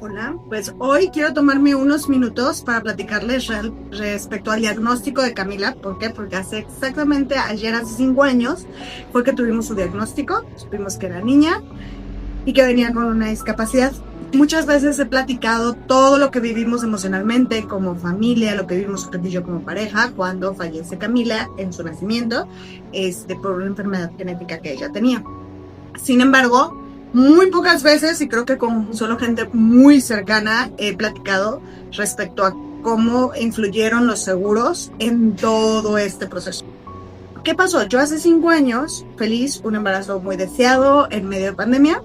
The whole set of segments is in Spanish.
Hola, pues hoy quiero tomarme unos minutos para platicarles respecto al diagnóstico de Camila. ¿Por qué? Porque hace exactamente ayer, hace 5 años, fue que tuvimos su diagnóstico. Supimos que era niña y que venía con una discapacidad. Muchas veces he platicado todo lo que vivimos emocionalmente como familia, lo que vivimos Sofía y yo como pareja, cuando fallece Camila en su nacimiento, por una enfermedad genética que ella tenía. Sin embargo, muy pocas veces, y creo que con solo gente muy cercana, he platicado respecto a cómo influyeron los seguros en todo este proceso. ¿Qué pasó? Yo hace 5 años, feliz, un embarazo muy deseado en medio de pandemia,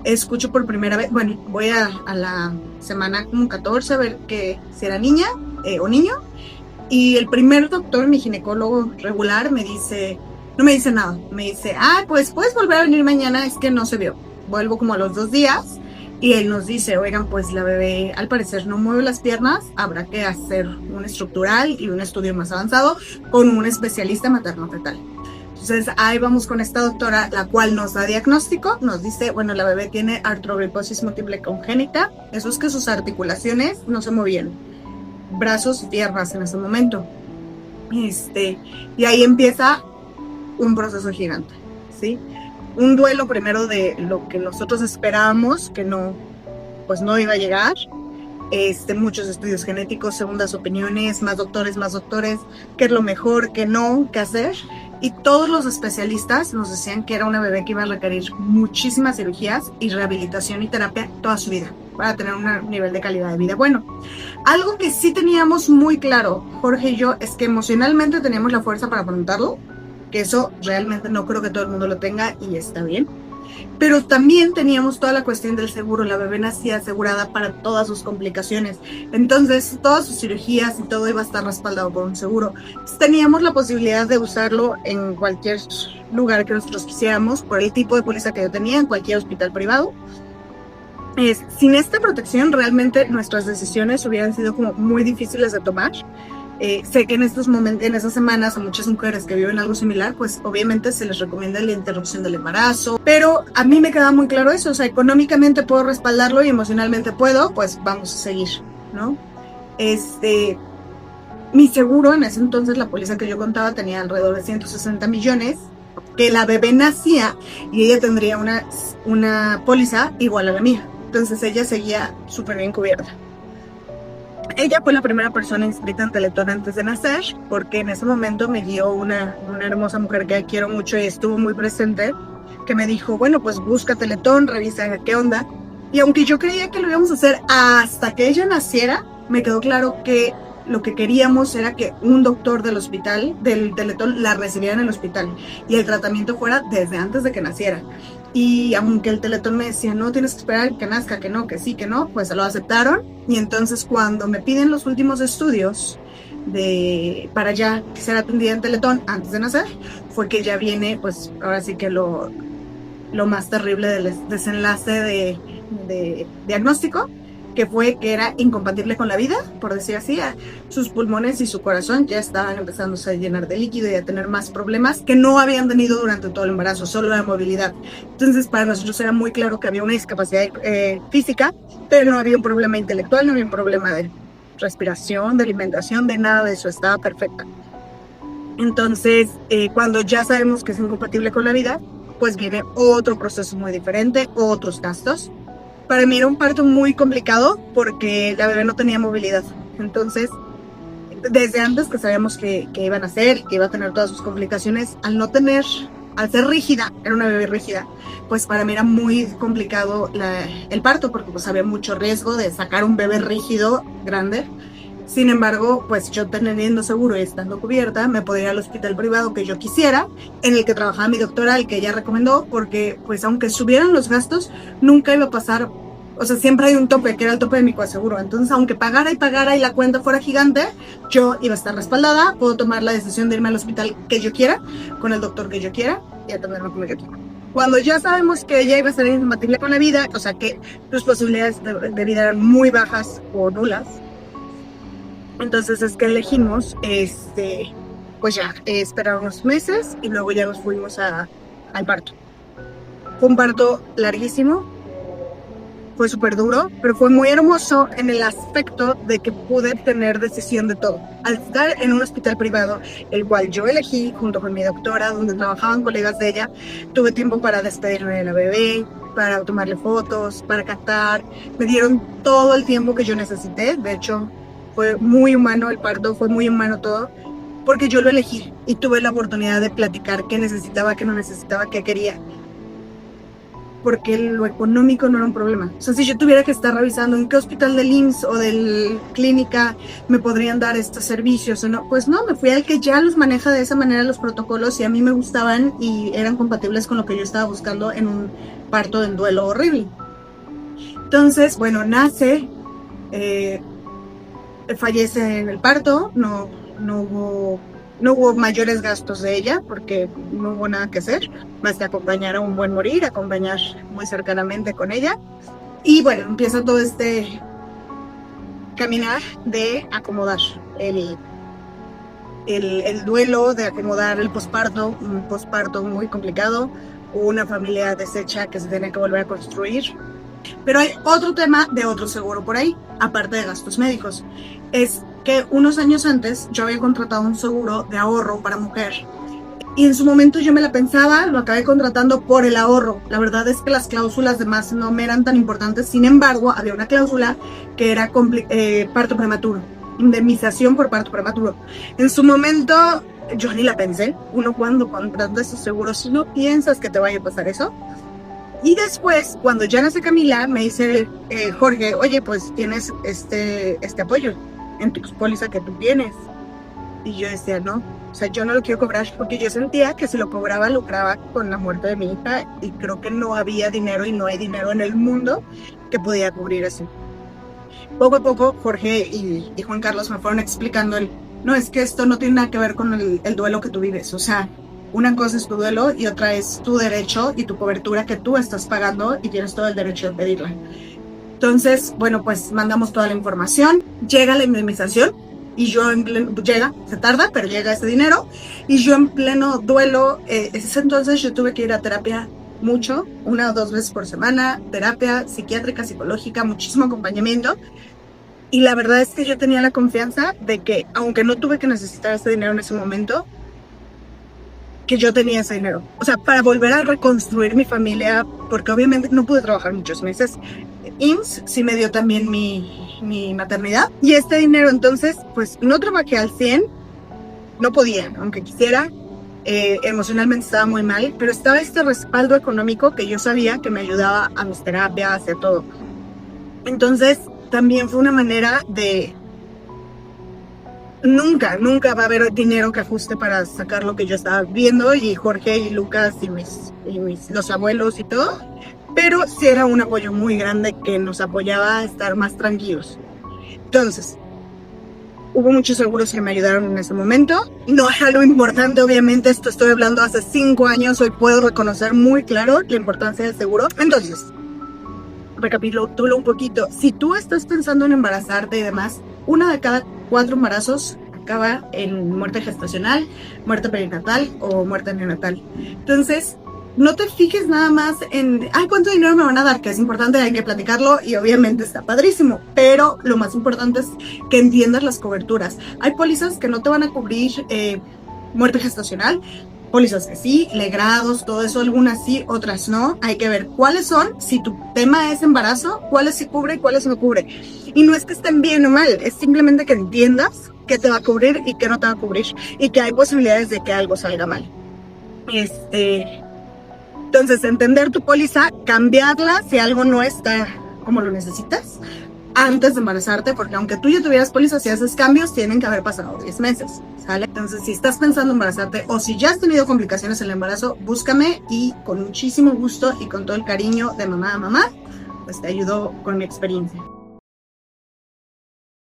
escucho por primera vez, bueno, voy a la semana como 14 a ver que si era niña o niño, y el primer doctor, mi ginecólogo regular, me dice, no me dice nada, me dice, pues puedes volver a venir mañana, es que no se vio. Vuelvo como a los 2 días y él nos dice, oigan, pues la bebé al parecer no mueve las piernas, habrá que hacer un estructural y un estudio más avanzado con un especialista materno-fetal. Entonces ahí vamos con esta doctora, la cual nos da diagnóstico, nos dice, bueno, la bebé tiene artrogriposis múltiple congénita, eso es que sus articulaciones no se movían, brazos y piernas en ese momento. Y ahí empieza un proceso gigante, ¿sí? Un duelo primero de lo que nosotros esperábamos que no, pues no iba a llegar. Muchos estudios genéticos, segundas opiniones, más doctores, qué es lo mejor, qué no, qué hacer. Y todos los especialistas nos decían que era una bebé que iba a requerir muchísimas cirugías y rehabilitación y terapia toda su vida para tener un nivel de calidad de vida bueno. Algo que sí teníamos muy claro, Jorge y yo, es que emocionalmente teníamos la fuerza para afrontarlo, que eso realmente no creo que todo el mundo lo tenga y está bien. Pero también teníamos toda la cuestión del seguro, la bebé nacía asegurada para todas sus complicaciones, entonces todas sus cirugías y todo iba a estar respaldado por un seguro. Entonces, teníamos la posibilidad de usarlo en cualquier lugar que nosotros quisiéramos, por el tipo de póliza que yo tenía, en cualquier hospital privado. Sin esta protección realmente nuestras decisiones hubieran sido como muy difíciles de tomar. Sé que en estos momentos, en esas semanas, a muchas mujeres que viven algo similar, pues obviamente se les recomienda la interrupción del embarazo, pero a mí me queda muy claro eso, o sea, económicamente puedo respaldarlo y emocionalmente puedo, pues vamos a seguir, ¿no? Mi seguro, en ese entonces la póliza que yo contaba tenía alrededor de 160 millones, que la bebé nacía y ella tendría una póliza igual a la mía, entonces ella seguía súper bien cubierta. Ella fue la primera persona inscrita en Teletón antes de nacer, porque en ese momento me dio una hermosa mujer que quiero mucho y estuvo muy presente, que me dijo, bueno, pues busca Teletón, revisa qué onda. Y aunque yo creía que lo íbamos a hacer hasta que ella naciera, me quedó claro que lo que queríamos era que un doctor del hospital, del Teletón, la recibiera en el hospital y el tratamiento fuera desde antes de que naciera. Y aunque el Teletón me decía, no, tienes que esperar que nazca, que no, que sí, que no, pues lo aceptaron. Y entonces cuando me piden los últimos estudios para ya ser atendida en Teletón antes de nacer, fue que ya viene, pues ahora sí que lo más terrible del desenlace de diagnóstico, que fue que era incompatible con la vida, por decir así. Sus pulmones y su corazón ya estaban empezándose a llenar de líquido y a tener más problemas que no habían tenido durante todo el embarazo, solo la movilidad. Entonces para nosotros era muy claro que había una discapacidad física, pero no había un problema intelectual, no había un problema de respiración, de alimentación, de nada de eso, estaba perfecta. Entonces, cuando ya sabemos que es incompatible con la vida, pues viene otro proceso muy diferente, otros gastos. Para mí era un parto muy complicado porque la bebé no tenía movilidad. Entonces, desde antes que sabíamos que iba a nacer, que iba a tener todas sus complicaciones, al ser rígida, era una bebé rígida, pues para mí era muy complicado el parto porque pues había mucho riesgo de sacar un bebé rígido grande. Sin embargo, pues yo teniendo seguro y estando cubierta, me podía ir al hospital privado que yo quisiera, en el que trabajaba mi doctora, el que ella recomendó, porque pues aunque subieran los gastos, nunca iba a pasar, o sea, siempre hay un tope, que era el tope de mi coaseguro. Entonces, aunque pagara y la cuenta fuera gigante, yo iba a estar respaldada, puedo tomar la decisión de irme al hospital que yo quiera, con el doctor que yo quiera, y atenderme como yo quiera. Cuando ya sabemos que ella iba a ser incompatible con la vida, o sea, que sus posibilidades de vida eran muy bajas o nulas, entonces es que elegimos, pues ya, esperar unos meses y luego ya nos fuimos al parto. Fue un parto larguísimo, fue súper duro, pero fue muy hermoso en el aspecto de que pude tener decisión de todo. Al estar en un hospital privado, el cual yo elegí junto con mi doctora, donde trabajaban colegas de ella, tuve tiempo para despedirme de la bebé, para tomarle fotos, para cantar. Me dieron todo el tiempo que yo necesité. De hecho, fue muy humano el parto, fue muy humano todo, porque yo lo elegí y tuve la oportunidad de platicar qué necesitaba, qué no necesitaba, qué quería. Porque lo económico no era un problema. O sea, si yo tuviera que estar revisando en qué hospital del IMSS o de clínica me podrían dar estos servicios o no, pues no, me fui al que ya los maneja de esa manera los protocolos y a mí me gustaban y eran compatibles con lo que yo estaba buscando en un parto en duelo horrible. Entonces, bueno, nace, fallece en el parto, no hubo mayores gastos de ella porque no hubo nada que hacer, más que acompañar a un buen morir, acompañar muy cercanamente con ella. Y bueno, empieza todo este caminar de acomodar el duelo, de acomodar el posparto, un posparto muy complicado, una familia deshecha que se tiene que volver a construir. Pero hay otro tema de otro seguro por ahí, aparte de gastos médicos. Es que unos años antes yo había contratado un seguro de ahorro para mujer. Y en su momento yo me la pensaba, lo acabé contratando por el ahorro. La verdad es que las cláusulas de más no me eran tan importantes. Sin embargo, había una cláusula que era parto prematuro, indemnización por parto prematuro. En su momento yo ni la pensé. Uno cuando contrata esos seguros, no piensas que te vaya a pasar eso. Y después, cuando ya nace Camila, me dice Jorge, oye, pues tienes este apoyo en tu póliza que tú tienes. Y yo decía, no, o sea, yo no lo quiero cobrar porque yo sentía que si lo cobraba, lucraba con la muerte de mi hija y creo que no había dinero y no hay dinero en el mundo que podía cubrir eso. Poco a poco, Jorge y Juan Carlos me fueron explicando no, es que esto no tiene nada que ver con el duelo que tú vives, o sea, una cosa es tu duelo y otra es tu derecho y tu cobertura que tú estás pagando y tienes todo el derecho de pedirla. Entonces, bueno, pues mandamos toda la información, llega la indemnización y yo se tarda, pero llega ese dinero y yo en pleno duelo, ese entonces yo tuve que ir a terapia mucho, 1 o 2 veces por semana, terapia psiquiátrica, psicológica, muchísimo acompañamiento. Y la verdad es que yo tenía la confianza de que, aunque no tuve que necesitar ese dinero en ese momento, que yo tenía ese dinero. O sea, para volver a reconstruir mi familia, porque obviamente no pude trabajar muchos meses. IMSS sí me dio también mi maternidad. Y este dinero, entonces, pues no trabajé al 100, no podía, aunque quisiera. Emocionalmente estaba muy mal, pero estaba este respaldo económico que yo sabía que me ayudaba a mis terapias, a todo. Entonces, también fue una manera de... Nunca va a haber dinero que ajuste para sacar lo que yo estaba viendo, y Jorge y Lucas y los abuelos y todo, pero sí era un apoyo muy grande que nos apoyaba a estar más tranquilos. Entonces, hubo muchos seguros que me ayudaron en ese momento. No era lo importante, obviamente, esto estoy hablando hace 5 años, hoy puedo reconocer muy claro la importancia del seguro. Entonces, recapitulo un poquito. Si tú estás pensando en embarazarte y demás, 1 de cada 4 embarazos acaba en muerte gestacional, muerte perinatal o muerte neonatal. Entonces, no te fijes nada más en, ¿cuánto dinero me van a dar? Que es importante, hay que platicarlo y obviamente está padrísimo, pero lo más importante es que entiendas las coberturas. Hay pólizas que no te van a cubrir muerte gestacional, pólizas que sí, legrados, todo eso, algunas sí, otras no. Hay que ver cuáles son, si tu tema es embarazo, cuáles sí cubre y cuáles no cubre. Y no es que estén bien o mal, es simplemente que entiendas qué te va a cubrir y qué no te va a cubrir, y que hay posibilidades de que algo salga mal. Entonces, entender tu póliza, cambiarla si algo no está como lo necesitas antes de embarazarte, porque aunque tú ya tuvieras póliza, si haces cambios, tienen que haber pasado 10 meses, ¿sale? Entonces, si estás pensando en embarazarte o si ya has tenido complicaciones en el embarazo, búscame y con muchísimo gusto y con todo el cariño de mamá a mamá, pues te ayudo con mi experiencia.